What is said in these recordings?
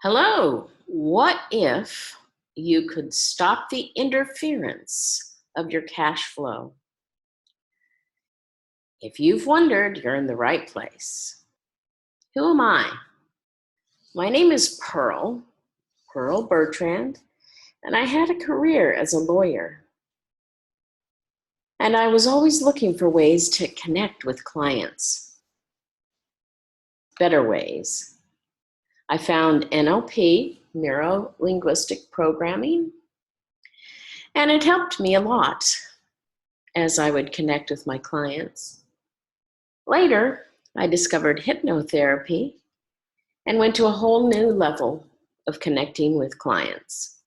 Hello, what if you could stop the interference of your cash flow? If you've wondered, you're in the right place. Who am I? My name is Pearl Bertrand, and I had a career as a lawyer. And I was always looking for ways to connect with clients, better ways. I found NLP, neuro-linguistic programming, and it helped me a lot as I would connect with my clients. Later, I discovered hypnotherapy and went to a whole new level of connecting with clients.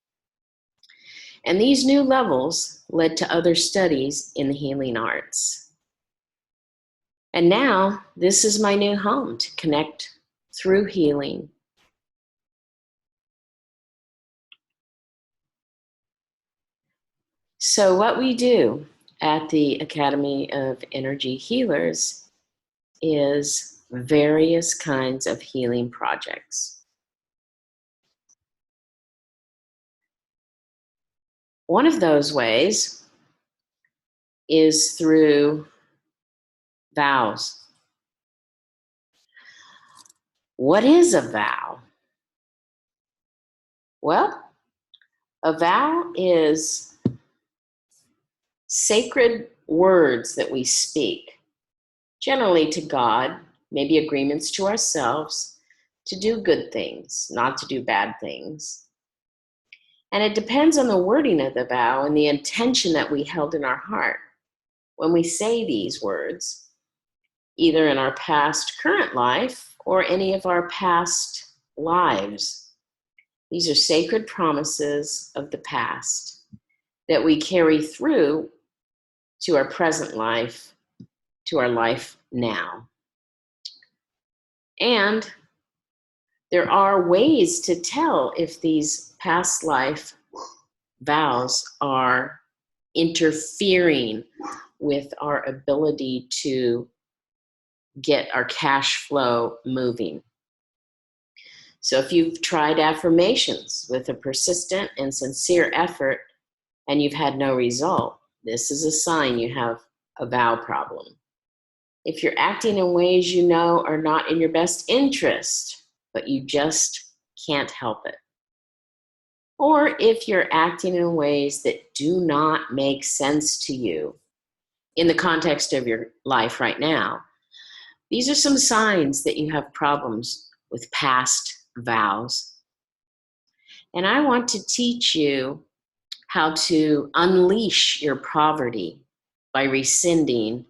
And these new levels led to other studies in the healing arts. And now, this is my new home to connect through healing. So what we do at the Academy of Energy Healers is various kinds of healing projects. One of those ways is through vows. What is a vow? Well, a vow is sacred words that we speak, generally to God, maybe agreements to ourselves, to do good things, not to do bad things. And it depends on the wording of the vow and the intention that we held in our heart when we say these words, either in our past current life or any of our past lives. These are sacred promises of the past that we carry through to our present life, to our life now. And there are ways to tell if these past life vows are interfering with our ability to get our cash flow moving. So if you've tried affirmations with a persistent and sincere effort and you've had no result, this is a sign you have a vow problem. If you're acting in ways you know are not in your best interest, but you just can't help it. Or if you're acting in ways that do not make sense to you in the context of your life right now, these are some signs that you have problems with past vows. And I want to teach you how to unleash your poverty by rescinding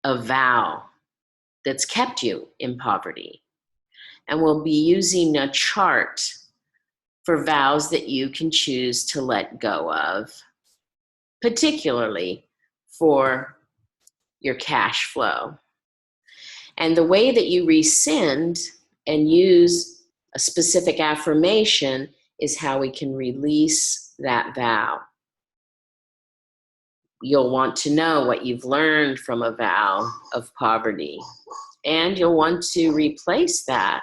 a vow that's kept you in poverty. And we'll be using a chart for vows that you can choose to let go of, particularly for your cash flow. And the way that you rescind and use a specific affirmation is how we can release that vow. You'll want to know what you've learned from a vow of poverty, and you'll want to replace that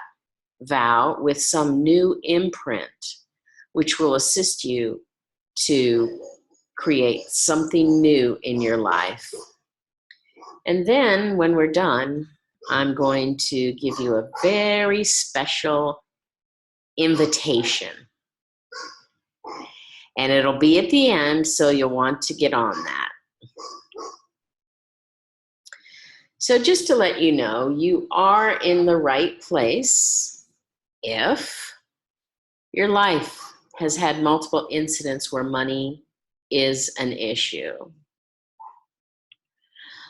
vow with some new imprint, which will assist you to create something new in your life. And then when we're done, I'm going to give you a very special invitation. And it'll be at the end, so you'll want to get on that. So just to let you know, you are in the right place if your life has had multiple incidents where money is an issue.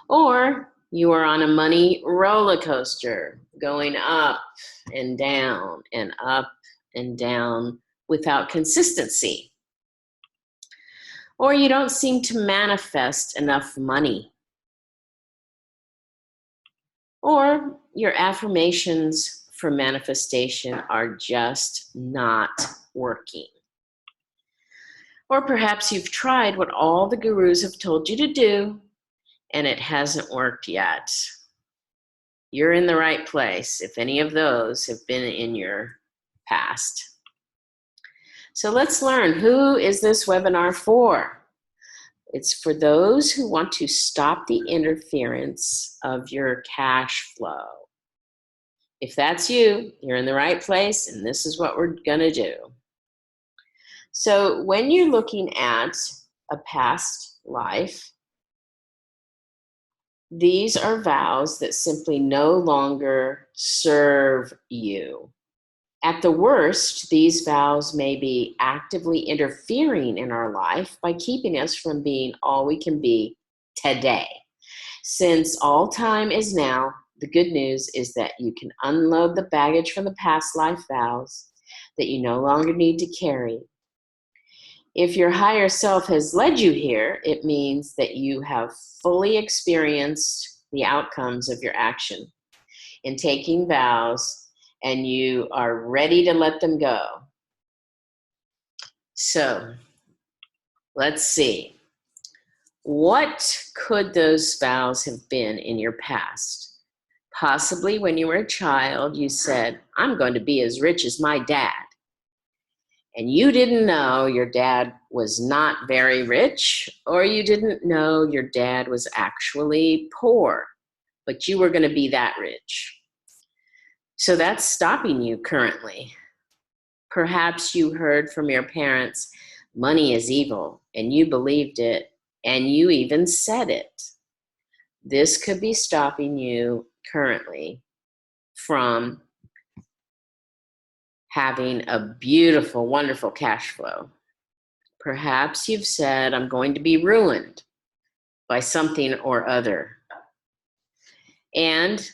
Or you are on a money roller coaster, going up and down and up and down without consistency. Or you don't seem to manifest enough money. Or your affirmations for manifestation are just not working. Or perhaps you've tried what all the gurus have told you to do and it hasn't worked yet. You're in the right place if any of those have been in your past. So let's learn, who is this webinar for? It's for those who want to stop the interference of your cash flow. If that's you, you're in the right place, and this is what we're going to do. So when you're looking at a past life, these are vows that simply no longer serve you. At the worst, these vows may be actively interfering in our life by keeping us from being all we can be today. Since all time is now, the good news is that you can unload the baggage from the past life vows that you no longer need to carry. If your higher self has led you here, it means that you have fully experienced the outcomes of your action in taking vows, and you are ready to let them go. So let's see. What could those vows have been in your past? Possibly when you were a child, you said, I'm going to be as rich as my dad. And you didn't know your dad was not very rich, or you didn't know your dad was actually poor, but you were going to be that rich. So that's stopping you currently. Perhaps you heard from your parents, money is evil, and you believed it, and you even said it. This could be stopping you currently from having a beautiful, wonderful cash flow. Perhaps you've said, I'm going to be ruined by something or other. And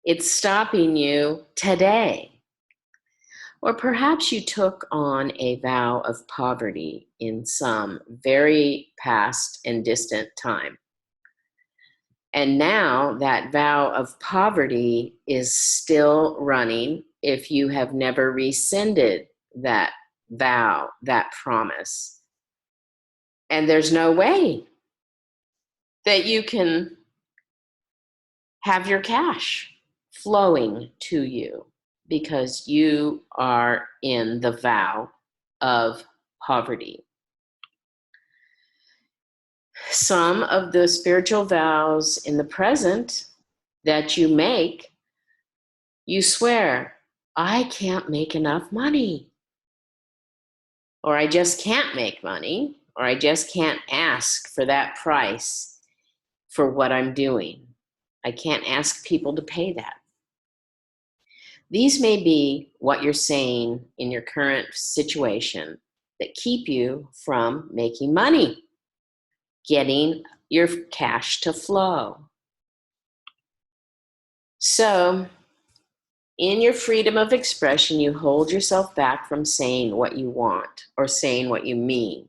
it's stopping you today. Or perhaps you took on a vow of poverty in some very past and distant time. And now that vow of poverty is still running if you have never rescinded that vow, that promise. And there's no way that you can have your cash flowing to you because you are in the vow of poverty. Some of the spiritual vows in the present that you make, you swear, I can't make enough money, or I just can't make money, or I just can't ask for that price for what I'm doing. I can't ask people to pay that. These may be what you're saying in your current situation that keep you from making money, getting your cash to flow. So, in your freedom of expression, you hold yourself back from saying what you want or saying what you mean,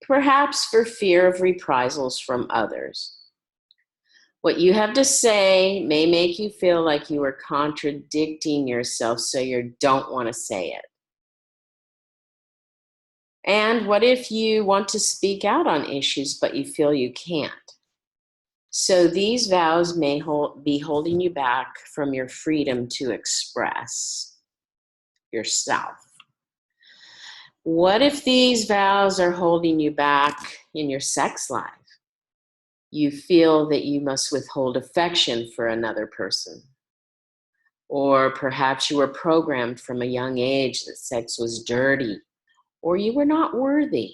perhaps for fear of reprisals from others. What you have to say may make you feel like you are contradicting yourself, so you don't want to say it. And what if you want to speak out on issues, but you feel you can't? So these vows may be holding you back from your freedom to express yourself. What if these vows are holding you back in your sex life? You feel that you must withhold affection for another person. Or perhaps you were programmed from a young age that sex was dirty, or you were not worthy.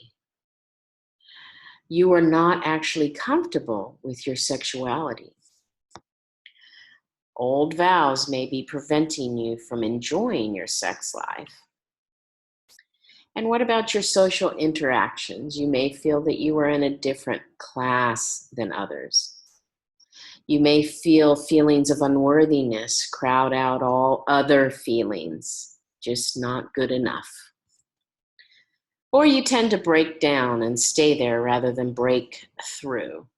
You are not actually comfortable with your sexuality. Old vows may be preventing you from enjoying your sex life. And what about your social interactions? You may feel that you are in a different class than others. You may feel feelings of unworthiness crowd out all other feelings, just not good enough. Or you tend to break down and stay there rather than break through.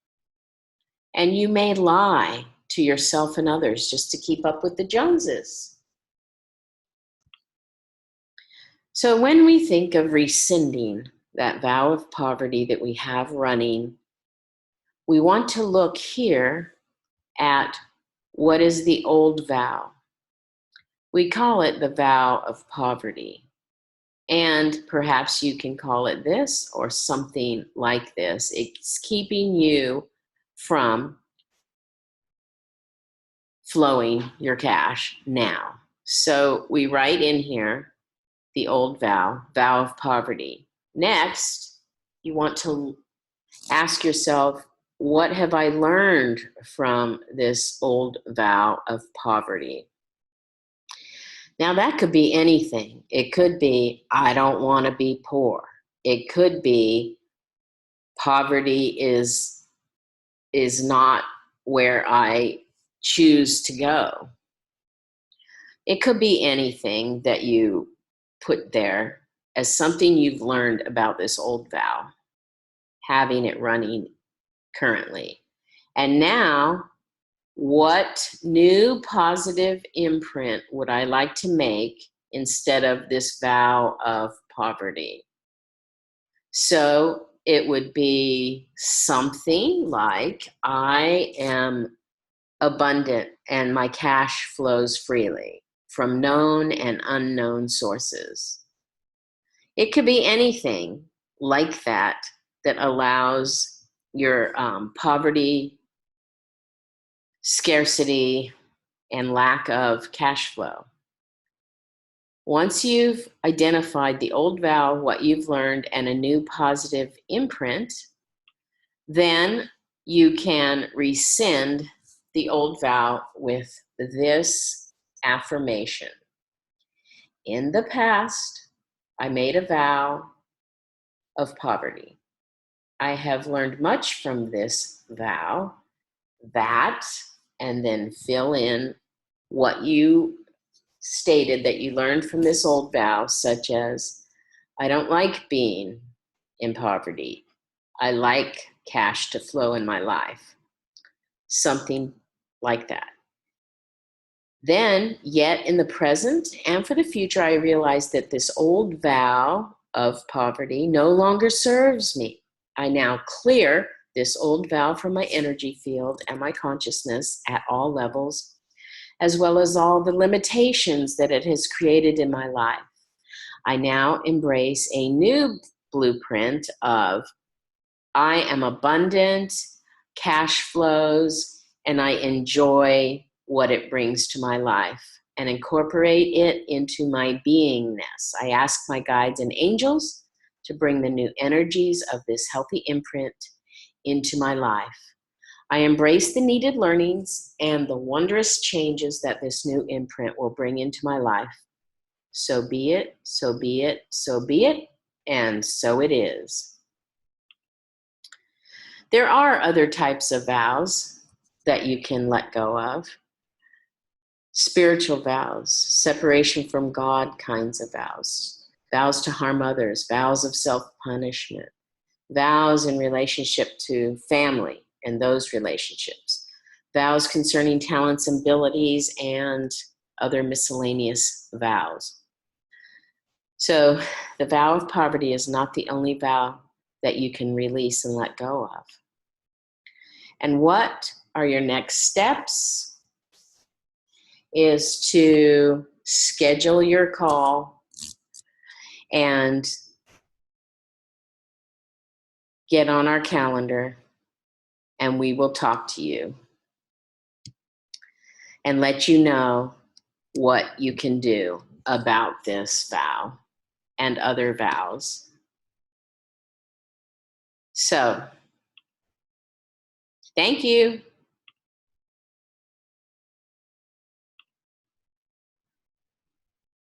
And you may lie to yourself and others just to keep up with the Joneses. So when we think of rescinding that vow of poverty that we have running, we want to look here at what is the old vow. We call it the vow of poverty. And perhaps you can call it this or something like this. It's keeping you from flowing your cash now. So we write in here the old vow, vow of poverty. Next, you want to ask yourself, what have I learned from this old vow of poverty? Now, that could be anything. It could be, I don't want to be poor. It could be, poverty is not where I choose to go. It could be anything that you put there as something you've learned about this old vow, having it running currently. And now, what new positive imprint would I like to make instead of this vow of poverty? So it would be something like, I am abundant and my cash flows freely from known and unknown sources. It could be anything like that that allows your poverty, scarcity, and lack of cash flow. Once you've identified the old vow, what you've learned, and a new positive imprint, then you can rescind the old vow with this affirmation. In the past, I made a vow of poverty. I have learned much from this vow, that, and then fill in what you stated that you learned from this old vow, such as, I don't like being in poverty. I like cash to flow in my life. Something like that. Then, yet in the present and for the future, I realized that this old vow of poverty no longer serves me. I now clear this old vow from my energy field and my consciousness at all levels, as well as all the limitations that it has created in my life. I now embrace a new blueprint of, I am abundant, cash flows, and I enjoy what it brings to my life and incorporate it into my beingness. I ask my guides and angels to bring the new energies of this healthy imprint into my life. I embrace the needed learnings and the wondrous changes that this new imprint will bring into my life. So be it, so be it, so be it, and so it is. There are other types of vows that you can let go of. Spiritual vows, separation from God kinds of vows, vows to harm others, vows of self-punishment, vows in relationship to family and those relationships, vows concerning talents and abilities, and other miscellaneous vows. So the vow of poverty is not the only vow that you can release and let go of. And what are your next steps? Is to schedule your call and get on our calendar, and we will talk to you and let you know what you can do about this vow and other vows. So, thank you.